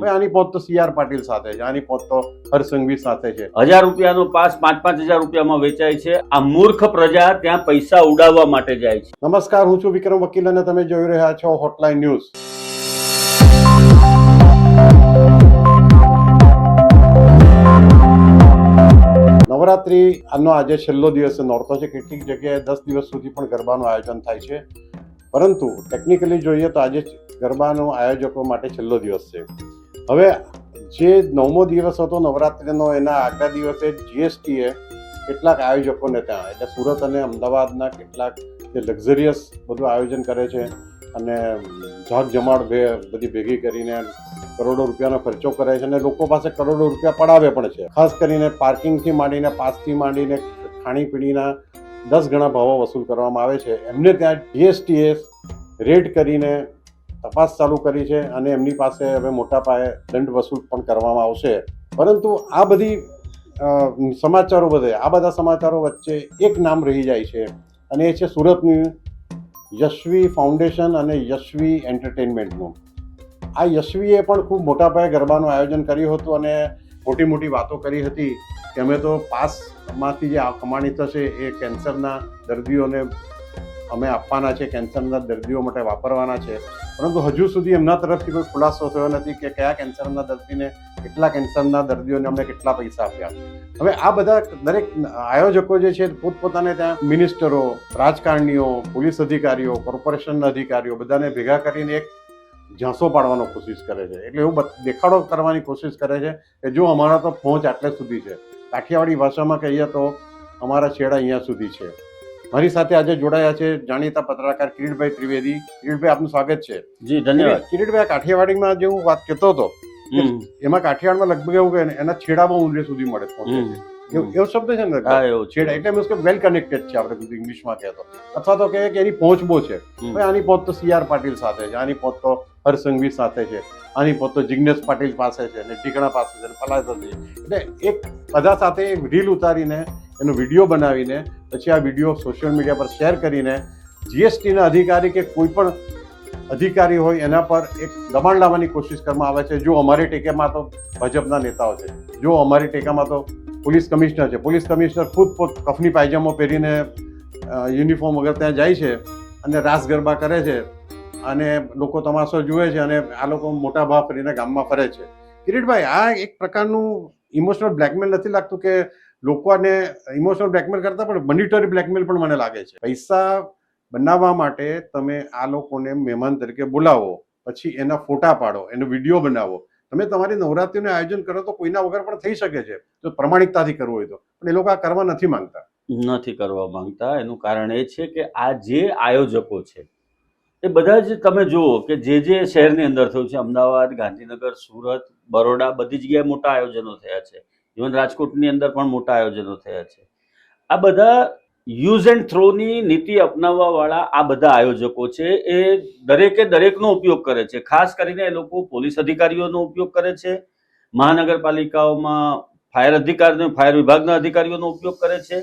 આની પહોંચ તો CR પાટીલ સાથે છે, આની પહોંચ તો હર્ષ સંઘવી સાથે છે। 1000 રૂપિયાનો પાસ 5-5 હજાર રૂપિયામાં વેચાય છે। આ મૂર્ખ પ્રજા ત્યાં પૈસા ઉડાવવા માટે જાય છે। નમસ્કાર, હું છું વિક્રમ વકીલ અને તમે જોઈ રહ્યા છો હોટલાઇન ન્યૂઝ। નવરાત્રી આનો આજે છેલ્લો દિવસ નોરતો છે। કેટલીક જગ્યાએ 10 દિવસ સુધી પણ ગરબાનું આયોજન થાય છે, પરંતુ ટેકનિકલી જોઈએ તો આજે ગરબાનો આયોજકો માટે છેલ્લો દિવસ છે। હવે જે 9મો દિવસ હતો નવરાત્રીનો, એના આગલા દિવસે GSTએ કેટલાક આયોજકોને ત્યાં એટલે સુરત અને અમદાવાદના કેટલાક જે લક્ઝરિયસ બધું આયોજન કરે છે અને ઝાક જમાડ બધી ભેગી કરીને કરોડો રૂપિયાનો ખર્ચો કરે છે અને લોકો પાસે કરોડો રૂપિયા પડાવે પણ છે। ખાસ કરીને પાર્કિંગથી માંડીને પાસથી માંડીને ખાણીપીણીના 10 ગણા ભાવો વસૂલ કરવામાં આવે છે। એમને ત્યાં GSTએ રેડ કરીને તપાસ ચાલુ કરી છે અને એમની પાસે હવે મોટા પાયે દંડ વસૂલ પણ કરવામાં આવશે। પરંતુ આ બધા સમાચારો વચ્ચે એક નામ રહી જાય છે અને એ છે સુરતની યશવી ફાઉન્ડેશન અને યશવી એન્ટરટેનમેન્ટનું। આ યશવીએ પણ ખૂબ મોટા પાયે ગરબાનું આયોજન કર્યું હતું અને મોટી મોટી વાતો કરી હતી કે અમે તો પાસમાંથી જે કમાણી થશે એ કેન્સરના દર્દીઓને અમે આપવાના છે, કેન્સરના દર્દીઓ માટે વાપરવાના છે। પરંતુ હજુ સુધી એમના તરફથી કોઈ ખુલાસો થયો નથી કે કયા કેન્સરના દર્દીને, કેટલા કેન્સરના દર્દીઓને અમને કેટલા પૈસા આપ્યા। હવે આ બધા દરેક આયોજકો જે છે પોતપોતાને ત્યાં મિનિસ્ટરો, રાજકારણીઓ, પોલીસ અધિકારીઓ, કોર્પોરેશનના અધિકારીઓ બધાને ભેગા કરીને એક ઝાંસો પાડવાનો કોશિશ કરે છે। એટલે એવું દેખાડો કરવાની કોશિશ કરે છે કે જો અમારા તો પહોંચ આટલે સુધી છે। કાઠિયાવાડી ભાષામાં કહીએ તો અમારા છેડા અહીંયા સુધી છે। મારી સાથે આજે જોડાયા છે જાણીતા પત્રકાર કિરીટભાઈ ત્રિવેદી। કિરીટભાઈ, આપનું સ્વાગત છે। જી, ધન્યવાદ। કિરીટભાઈ, કાઠિયાવાડીમાં જે હું વાત કહેતો હતો એમાં કાઠિયાવાડમાં લગભગ એવું કે એના છેડા બહુ ઊંડે સુધી મળે છે, એવો શબ્દ છે ને, છેડા એટલે મીન્સ કે વેલ કનેક્ટેડ છે, આપણે બધું ઇંગ્લિશમાં કહેતો, અથવા તો કહે કે એની પહોંચ બહુ છે। આની પહોંચ તો CR પાટીલ સાથે છે, આની પહોંચ તો હર્ષ સંઘવી સાથે છે, આની પહોંચ તો જિગ્નેશ પાટીલ પાસે છે ને ઢીકણા પાસે છે ને ફલાય સાથે છે। એટલે એક બધા સાથે રીલ ઉતારીને એનો વિડીયો બનાવીને પછી આ વિડીયો સોશિયલ મીડિયા પર શેર કરીને GSTના અધિકારી કે કોઈ પણ અધિકારી હોય એના પર એક દબાણ લાવવાની કોશિશ કરવામાં આવે છે। જો અમારી ટેકામાં તો ભાજપના નેતાઓ છે, જો અમારી ટેકામાં તો પોલીસ કમિશનર છે, પોલીસ કમિશનર ખુદ કફની પાયજામો પહેરીને યુનિફોર્મ વગર ત્યાં જાય છે અને રાસ ગરબા કરે છે અને લોકો તમાશો જુએ છે અને આ લોકો મોટા ભાવ કરીને ગામમાં ફરે છે। કિરીટભાઈ, આ એક પ્રકારનું ઇમોશનલ બ્લેકમેલ નથી લાગતું કે લોકોને ઇમોશનલ બ્લેકમેલ કરતા પણ મોનિટરી બ્લેકમેલ પણ મને લાગે છે? પૈસા બનાવવા માટે તમે આ લોકોને મહેમાન તરીકે બોલાવો, પછી એના ફોટા પાડો, એનો વિડીયો બનાવો, તમે તમારી નવરાત્રીનું આયોજન કરો તો કોઈના વગર પણ થઈ શકે છે જો પ્રમાણિકતાથી કરવું હોય તો, પણ એ લોકો આ કરવા નથી માંગતા। એનું કારણ એ છે કે આ જે આયોજકો છે એ બધા જ તમે જુઓ કે જે શહેરની અંદર થયું છે, અમદાવાદ, ગાંધીનગર, સુરત, બરોડા, બધી જગ્યાએ મોટા આયોજનો થયા છે। ઇવન રાજકોટની અંદર પણ મોટા આયોજનો થયા છે। આ બધા યુઝ એન્ડ થ્રોની નીતિ અપનાવવા વાળા આ બધા આયોજકો છે એ દરેકનો ઉપયોગ કરે છે। ખાસ કરીને એ લોકો પોલીસ અધિકારીઓનો ઉપયોગ કરે છે, મહાનગરપાલિકાઓમાં ફાયર વિભાગના અધિકારીઓનો ઉપયોગ કરે છે,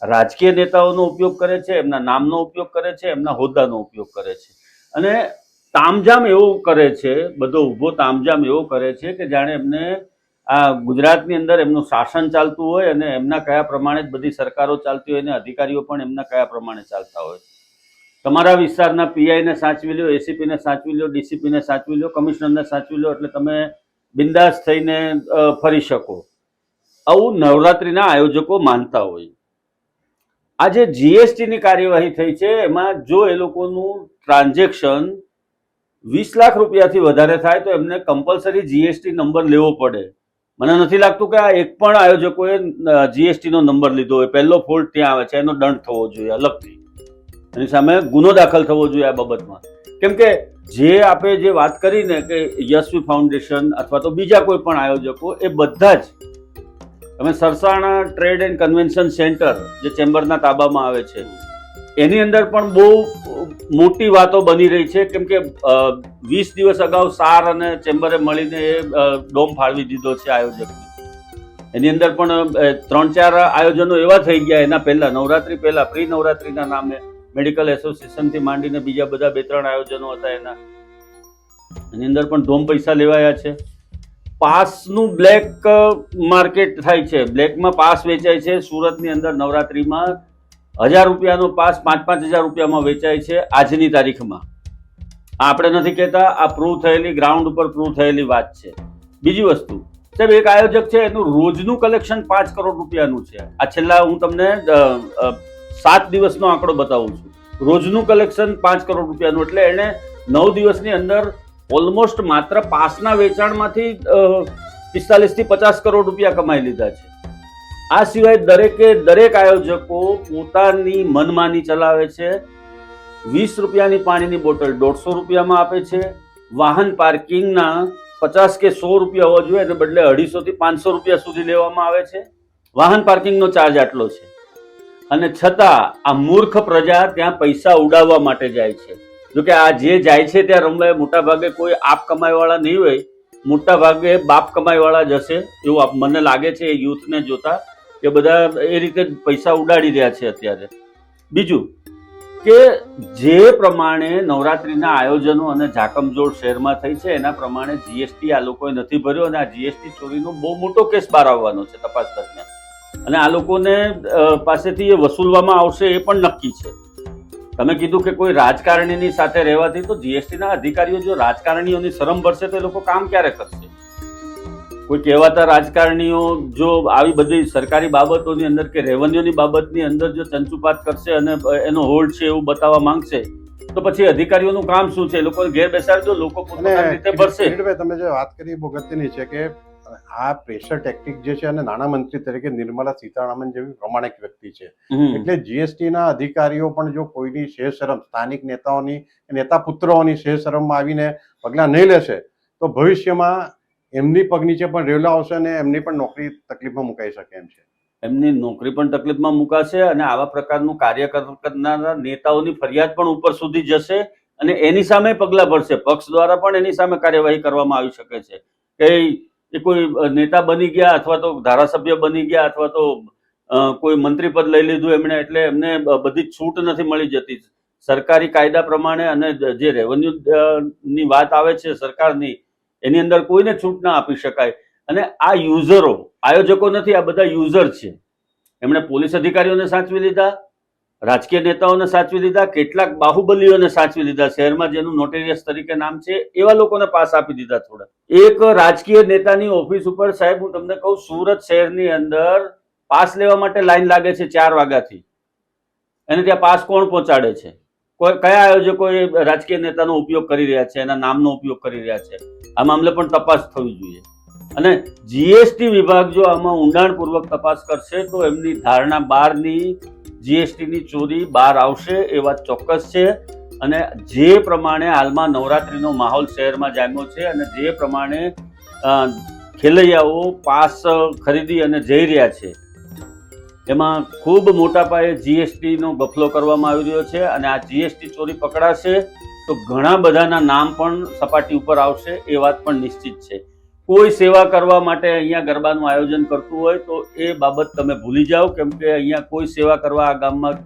રાજકીય નેતાઓનો ઉપયોગ કરે છે, એમના નામનો ઉપયોગ કરે છે, એમના હોદ્દાનો ઉપયોગ કરે છે અને તામઝામ એવો કરે છે, બધો ઊભો તામઝામ એવો કરે છે કે જાણે એમને આ ગુજરાતની અંદર એમનું શાસન ચાલતું હોય અને એમના કયા પ્રમાણે જ બધી સરકારો ચાલતી હોય અને અધિકારીઓ પણ એમના કયા પ્રમાણે ચાલતા હોય। તમારા વિસ્તારના PIને સાચવી લો, ACPને સાચવી લો, DCPને સાચવી લો, કમિશનરને સાચવી લો એટલે તમે બિંદાસ થઈને ફરી શકો, આવું નવરાત્રીના આયોજકો માનતા હોય। આ જે GSTની કાર્યવાહી થઈ છે એમાં જો એ લોકોનું ટ્રાન્ઝેક્શન 20 લાખ રૂપિયાથી વધારે થાય તો એમને કમ્પલસરી GST નંબર લેવો પડે। મને નથી લાગતું કે આ એક પણ આયોજકોએ GSTનો નંબર લીધો હોય। પહેલો ફોલ્ટ ત્યાં આવે છે, એનો દંડ થવો જોઈએ અલગથી, એની સામે ગુનો દાખલ થવો જોઈએ આ બાબતમાં। કેમ કે આપણે જે વાત કરીને કે યશવી ફાઉન્ડેશન અથવા તો બીજા કોઈ પણ આયોજકો, એ બધા જ તમે Sarsana trade and convention centre જે ચેમ્બરના તાબામાં આવે છે એની અંદર પણ બહુ મોટી વાતો બની રહી છે। કેમ કે 20 દિવસ અગાઉ સાર અને ચેમ્બરે મળીને ડોમ ફાળવી દીધો છે આયોજકને। એની અંદર પણ 3-4 આયોજનો એવા થઈ ગયા એના પહેલા, નવરાત્રી પહેલા, પ્રી નવરાત્રીના નામે મેડિકલ એસોસિએશનથી માંડીને બીજા બધા 2-3 આયોજનો હતા એની અંદર પણ ધોમ પૈસા લેવાયા છે। પાસનું બ્લેક માર્કેટ થાય છે, બ્લેકમાં પાસ વેચાય છે. સુરતની અંદર નવરાત્રીમાં 1000 રૂપિયાનો પાસ 5,000 રૂપિયામાં વેચાય છે આજની તારીખમાં. આપણે નથી કહેતા, આ પ્રૂવ થયેલી, ગ્રાઉન્ડ ઉપર પ્રૂવ થયેલી વાત છે. બીજી વસ્તુ સાહેબ, એક આયોજક છે એનું રોજનું કલેક્શન 5 કરોડ રૂપિયાનું છે. આ છેલ્લા હું તમને 7 દિવસનો આંકડો બતાવું છું. રોજનું કલેક્શન 5 કરોડ રૂપિયાનું, એટલે એને 9 દિવસની અંદર ઓલમોસ્ટ માત્ર પાસના વેચાણમાંથી 45 થી 50 કરોડ રૂપિયા કમાઈ લીધા છે. આ સિવાય દરેક આયોજકો પોતાની મનમાની ચલાવે છે. 20 રૂપિયાની પાણીની બોટલ 150 રૂપિયામાં આપે છે. વાહન પાર્કિંગના 50 કે 100 રૂપિયા હોવા જોઈએ, એને બદલે 250 થી 500 રૂપિયા સુધી લેવામાં આવે છે. વાહન પાર્કિંગનો ચાર્જ આટલો છે, અને છતાં આ મૂર્ખ પ્રજા ત્યાં પૈસા ઉડાવવા માટે જાય છે. જોકે આ જે જાય છે ત્યાં રમવા મોટા ભાગે કોઈ આપ કમાઈવાળા નહીં હોય, મોટા ભાગે બાપ કમાઈવાળા જ હશે એવું મને લાગે છે. યુથને જોતા કે બધા એ રીતે પૈસા ઉડાડી રહ્યા છે અત્યારે. બીજું કે જે પ્રમાણે નવરાત્રીના આયોજનો અને જાકમજોડ શહેરમાં થઈ છે એના પ્રમાણે જીએસટી આ લોકોએ નથી ભર્યો, અને આ જીએસટી ચોરીનો બહુ મોટો કેસ બહાર આવવાનો છે તપાસ દરમિયાન, અને આ લોકોને પાસેથી એ વસૂલવામાં આવશે એ પણ નક્કી છે. તમે કીધું કે કોઈ રાજકારણીની સાથે રહેવાથી, તો જીએસટીના અધિકારીઓ જો રાજકારણીઓની શરમ ભરશે તો એ લોકો કામ ક્યારે કરશે? કોઈ કહેવાતા રાજકારણીઓ જો આવી બધી સરકારી બાબતોની અંદર કે રેવન્યુની બાબતની અંદર જો ચંચુપાત કરશે અને એનો હોલ્ડ છે એવું બતાવવા માંગશે, તો પછી અધિકારીઓનું કામ શું છે? એ લોકોને ઘેર બેસાડજો, લોકો પોતાની રીતે ભરશે. તમે જે વાત કરી બહુ અગત્યની છે કે આ પ્રેશર ટેક્ટિક જે છે, અને નાણામંત્રી તરીકે નિર્મલા સીતારામન જેવી પ્રમાણિક વ્યક્તિ છે, એટલે જીએસટી ના અધિકારીઓ પણ જો કોઈની શેષરમ, સ્થાનિક નેતાઓની, નેતા પુત્રોની શેષરમમાં આવીને પગલાં નહીં લેશે તો ભવિષ્યમાં એમની પગ નીચે પણ રેવલા આવશે અને એમની પણ નોકરી તકલીફમાં મુકાઈ શકે એમ છે. એમની નોકરી પણ તકલીફમાં મુકાશે, અને આવા પ્રકારનું કાર્ય કરનારા નેતાઓની ફરિયાદ પણ ઉપર સુધી જશે, અને એની સામે પગલાં ભરશે. પક્ષ દ્વારા પણ એની સામે કાર્યવાહી કરવામાં આવી શકે છે કે એ કોઈ નેતા બની ગયા, અથવા તો ધારાસભ્ય બની ગયા, અથવા તો કોઈ મંત્રી પદ લઈ લીધું એમણે, એટલે એમને બધી છૂટ નથી મળી જતી. સરકારી કાયદા પ્રમાણે અને જે રેવન્યુ ની વાત આવે છે સરકારની, એની અંદર કોઈને છૂટ ના આપી શકાય. અને આ યુઝરો, આયોજકો નથી, આ બધા યુઝર છે. એમણે પોલીસ અધિકારીઓને સાચવી લીધા, રાજકીય નેતાઓને સાચવી લીધા, કેટલાક બાહુબલીઓને સાચવી લીધા. શહેરમાં જેનું નોટેરિયસ તરીકે નામ છે એવા લોકોને પાસ આપી દીધા. થોડા એક રાજકીય નેતાની ઓફિસ ઉપર સાહેબ હું તમને કહું, સુરત શહેરની અંદર પાસ લેવા માટે લાઈન લાગે છે 4 વાગ્યાથી, અને ત્યાં પાસ કોણ પહોંચાડે છે? કયા આયોજકો એ રાજકીય નેતાનો ઉપયોગ કરી રહ્યા છે, એના નામનો ઉપયોગ કરી રહ્યા છે? આ મામલે પણ તપાસ થવી જોઈએ. અને જીએસટી વિભાગ જો આમાં ઊંડાણપૂર્વક તપાસ કરશે તો એમની ધારણા બહારની જીએસટીની ચોરી બહાર આવશે, એ વાત ચોક્કસ છે. અને જે પ્રમાણે હાલમાં નવરાત્રીનો માહોલ શહેરમાં જામ્યો છે, અને જે પ્રમાણે ખેલૈયાઓ પાસ ખરીદી અને જઈ રહ્યા છે, એમાં ખૂબ મોટા પાયે જીએસટીનો ગફલો કરવામાં આવી રહ્યો છે. અને આ જીએસટી ચોરી પકડાશે તો ઘણા બધાના નામ પણ સપાટી ઉપર આવશે, એ વાત પણ નિશ્ચિત છે. કોઈ સેવા કરવા માટે અહીંયા ગરબાનું આયોજન કરતું હોય તો એ બાબત તમે ભૂલી જાઓ, કેમ કે અહીંયા કોઈ સેવા કરવા આ ગામમાં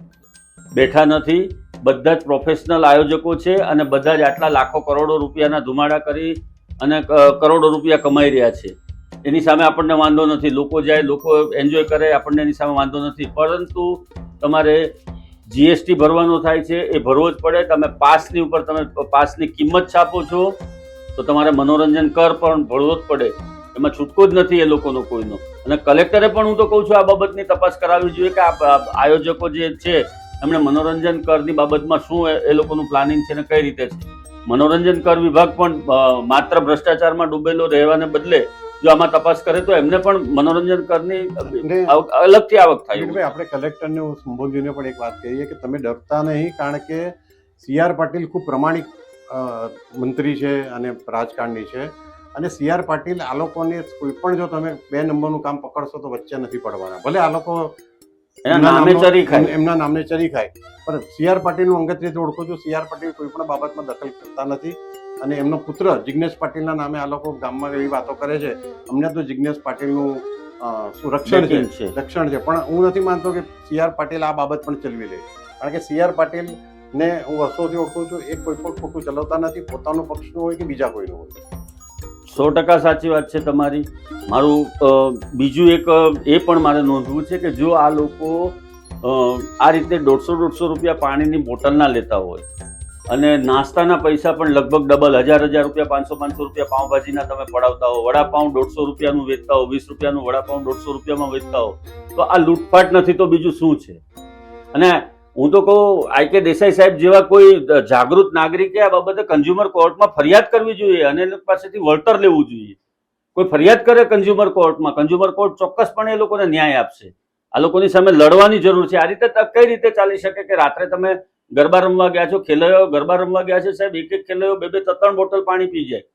બેઠા નથી. બધા જ પ્રોફેશનલ આયોજકો છે, અને બધા જ આટલા લાખો કરોડો રૂપિયાના ધુમાડા કરી અને કરોડો રૂપિયા કમાઈ રહ્યા છે. એની સામે આપણને વાંધો નથી. લોકો જાય, લોકો એન્જોય કરે, આપણને એની સામે વાંધો નથી. પરંતુ તમારે જીએસટી ભરવાનો થાય છે, એ ભરવો જ પડે. તમે પાસની ઉપર તમે પાસની કિંમત છાપો છો તો તમારે મનોરંજન કર પણ ભરવો જ પડે. એમાં છૂટકો જ નથી એ લોકોનો કોઈનો. અને કલેક્ટરે પણ હું તો કહું છું આ બાબતની તપાસ કરાવવી જોઈએ કે આ આયોજકો જે છે એમણે મનોરંજન કરની બાબતમાં શું એ લોકોનું પ્લાનિંગ છે ને કઈ રીતે છે. મનોરંજન કર વિભાગ પણ માત્ર ભ્રષ્ટાચારમાં ડૂબેલો રહેવાને બદલે જો આમાં તપાસ કરે તો એમને પણ મનોરંજન કરની અલગથી આવક થાય. આપણે કલેક્ટરને સંબોધીને પણ એક વાત કહીએ કે તમે ડરતા નહીં, કારણ કે CR પાટીલ ખૂબ પ્રમાણિક મંત્રી છે અને રાજકારણી છે, અને CR પાટીલ આ લોકોને કોઈ પણ જો તમે 2 નંબરનું કામ પકડશો તો વચ્ચે નથી પડવાના. ભલે આ લોકો એમના નામને ચરી ખાય, પણ CR પાટીલનું અંગત રીતે ઓળખો છો. CR પાટીલ કોઈ પણ બાબતમાં દખલ કરતા નથી, અને એમનો પુત્ર જિગ્નેશ પાટીલના નામે આ લોકો ગામમાં એવી વાતો કરે છે. અમને તો જિગ્નેશ પાટીલનું રક્ષણ છે, પણ હું નથી માનતો કે CR પાટીલ આ બાબત પણ ચલવી લે, કારણ કે CR પાટીલ ને હું વર્ષોથી ઓળખું છું. એ કોઈ પણ ખોટું ચલાવતા નથી, પોતાનો પક્ષનું હોય કે બીજા કોઈનું હોય. 100% સાચી વાત છે તમારી. મારું બીજું એક એ પણ મારે નોંધવું છે કે જો આ લોકો આ રીતે 150-150 રૂપિયા પાણીની બોટલના લેતા હોય અને નાસ્તાના પૈસા પણ લગભગ ડબલ 1000 રૂપિયા 500 રૂપિયા પાઉંભાજીના તમે પડાવતા હો, વડાપાઉં 150 રૂપિયાનું વેચતા હો, 20 રૂપિયાનું વડાપાઉં 150 રૂપિયામાં વેચતા હો, તો આ લૂંટફાટ નથી તો બીજું શું છે? અને હું તો કહું I.K. દેસાઈ સાહેબ જેવા કોઈ જાગૃત નાગરિકે આ બાબતે કન્ઝ્યુમર કોર્ટમાં ફરિયાદ કરવી જોઈએ અને એ પાસેથી વળતર લેવું જોઈએ. કોઈ ફરિયાદ કરે કન્ઝ્યુમર કોર્ટમાં, કન્ઝ્યુમર કોર્ટ ચોક્કસપણે એ લોકોને ન્યાય આપશે. આ લોકોની સામે લડવાની જરૂર છે. આ રીતે કઈ રીતે ચાલી શકે કે રાત્રે તમે ગરબા રમવા ગયા છો, ખેલૈયાઓ ગરબા રમવા ગયા છે સાહેબ, એક ખેલૈયો 2-3 બોટલ પાણી પી જાય.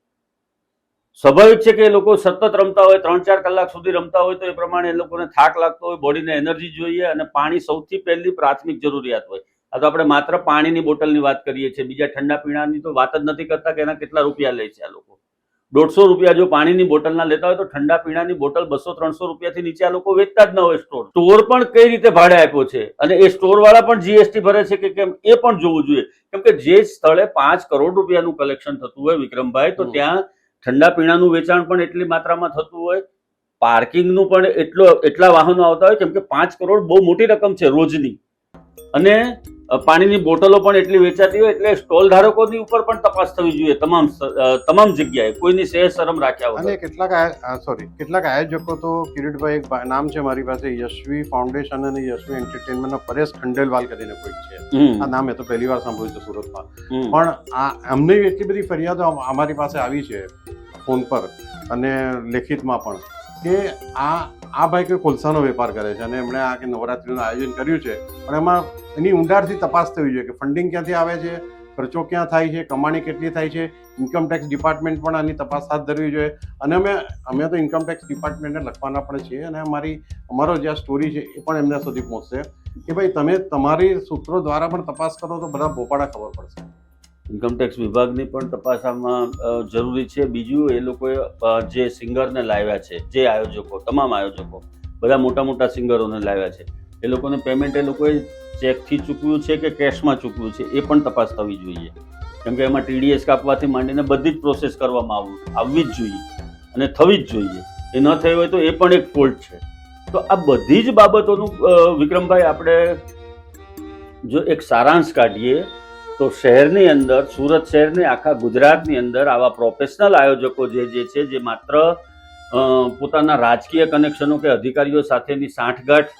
સ્વાભાવિક છે કે એ લોકો સતત રમતા હોય, 3-4 કલાક સુધી રમતા હોય તો એ પ્રમાણે એ લોકોને થાક લાગતો હોય, બોડીને એનર્જી જોઈએ અને પાણી સૌથી પહેલી પ્રાથમિક જરૂરિયાત હોય. આ તો આપણે માત્ર પાણીની બોટલની વાત કરીએ છીએ, બીજા ઠંડા પીણાની તો વાત જ નથી કરતા કે એના કેટલા રૂપિયા લે છે આ લોકો. 150 રૂપિયા જો પાણીની બોટલના લેતા હોય તો ઠંડા પીણાની બોટલ 200-300 રૂપિયાથી નીચે આ લોકો વેચતા જ ન હોય. સ્ટોર પણ કઈ રીતે ભાડે આપ્યો છે અને એ સ્ટોર વાળા પણ GST ભરે છે કે કેમ એ પણ જોવું જોઈએ. કેમ કે જે સ્થળે 5 કરોડ રૂપિયાનું કલેક્શન થતું હોય વિક્રમભાઈ, તો ત્યાં ઠંડા પીણાનું વેચાણ પણ એટલી માત્રામાં થતું હોય, પાર્કિંગનું પણ એટલા વાહનો આવતા હોય, કેમ કે 5 કરોડ બહુ મોટી રકમ છે રોજની, અને પાણીની બોટલો પણ એટલી વેચાતી હોય. એટલે સ્ટોલ ધારકોની ઉપર પણ તપાસ થવી જોઈએ તમામ જગ્યાએ, કોઈની સહેજ શરમ રાખ્યા વગર. અને કેટલાક આયોજકો તો કિરીટભાઈ, એક નામ છે મારી પાસે, યશવી ફાઉન્ડેશન અને યશવી એન્ટરટેનમેન્ટના પરેશ ખંડેલવાલ કરીને કોઈક છે. આ નામ મેં તો પહેલી વાર સાંભળ્યું છે સુરતમાં. પણ અમને એટલી બધી ફરિયાદો અમારી પાસે આવી છે ફોન પર અને લેખિતમાં પણ કે આ ભાઈ કોઈ કોલસાનો વેપાર કરે છે અને એમણે આ કે નવરાત્રીનું આયોજન કર્યું છે, પણ એમાં એની ઊંડાણથી તપાસ થવી જોઈએ કે ફંડિંગ ક્યાંથી આવે છે, ખર્ચો ક્યાં થાય છે, કમાણી કેટલી થાય છે. ઇન્કમટેક્સ ડિપાર્ટમેન્ટ પણ આની તપાસ હાથ ધરવી જોઈએ. અને અમે તો ઇન્કમટેક્સ ડિપાર્ટમેન્ટને લખવાના પણ છીએ અને અમારો જે આ સ્ટોરી છે એ પણ એમના સુધી પહોંચશે કે ભાઈ તમે તમારી સૂત્રો દ્વારા પણ તપાસ કરો તો બધા ભોપાળા ખબર પડશે. ઇન્કમટેક્સ વિભાગની પણ તપાસ આમાં જરૂરી છે. બીજું એ લોકોએ જે સિંગરને લાવ્યા છે, જે આયોજકો, તમામ આયોજકો બધા મોટા મોટા સિંગરોને લાવ્યા છે, એ લોકોને પેમેન્ટ એ લોકોએ ચેકથી ચૂકવ્યું છે કે કેશમાં ચૂકવ્યું છે એ પણ તપાસ થવી જોઈએ. કેમ કે એમાં TDS કાપવાથી માંડીને બધી જ પ્રોસેસ કરવામાં આવવી જ જોઈએ અને થવી જ જોઈએ. એ ન થઈ હોય તો એ પણ એક ફોલ્ટ છે. તો આ બધી જ બાબતોનું વિક્રમભાઈ આપણે જો એક સારાંશ કાઢીએ તો શહેરની અંદર, સુરત શહેરની, આખા ગુજરાતની અંદર આવા પ્રોફેશનલ આયોજકો જે છે, જે માત્ર પોતાના રાજકીય કનેક્શનો કે અધિકારીઓ સાથેની સાંઠગાંઠ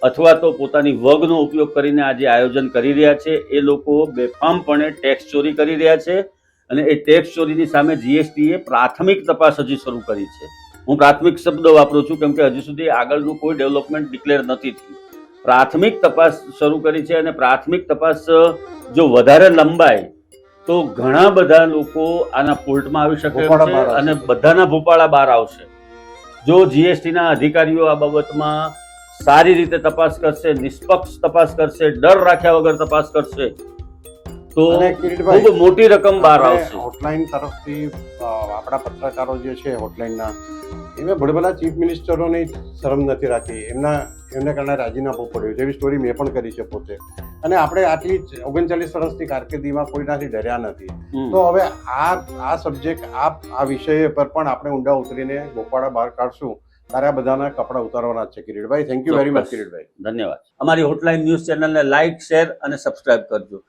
અથવા તો પોતાની વગનો ઉપયોગ કરીને આ જે આયોજન કરી રહ્યા છે, એ લોકો બેફામપણે ટેક્સ ચોરી કરી રહ્યા છે. અને એ ટેક્સ ચોરીની સામે GSTએ પ્રાથમિક તપાસ હજી શરૂ કરી છે. હું પ્રાથમિક શબ્દ વાપરું છું કેમ કે હજી સુધી આગળનું કોઈ ડેવલપમેન્ટ ડિક્લેર નથી થયું. પ્રાથમિક તપાસ શરૂ કરી છે અને પ્રાથમિક તપાસ જો વધારે લંબાય તો ઘણા બધા લોકો આના ફોલ્ટમાં આવી શકે છે અને બધાના ભોપાળા બહાર આવશે. જો GSTના અધિકારીઓ આ બાબતમાં સારી રીતે તપાસ કરશે, નિષ્પક્ષ તપાસ કરશે, ડર રાખ્યા વગર તપાસ કરશે તો ખૂબ મોટી રકમ બહાર આવશે. હોટલાઇન તરફથી આપણા પત્રકારો જે છે હોટલાઇનના, એમાં ભડભલા ચીફ મિનિસ્ટરોની શરમ નથી રાખી. એમને કારણે રાજીનામું પડ્યું છે એવી સ્ટોરી મેં પણ કરી છે પોતે. અને આપણે આટલી 39 વર્ષની કારકિર્દીમાં કોઈનાથી ડર્યા નથી. તો હવે આ સબ્જેક્ટ, આ વિષય પર પણ આપણે ઊંડા ઉતરીને ગોપાળા બહાર કાઢશું ત્યારે આ બધાના કપડા ઉતારવાના છે. Kiritbhai, thank you very much. Kiritbhai, ધન્યવાદ. અમારી હોટલાઇન ન્યૂઝ ચેનલને લાઇક, શેર અને સબસ્ક્રાઇબ કરજો.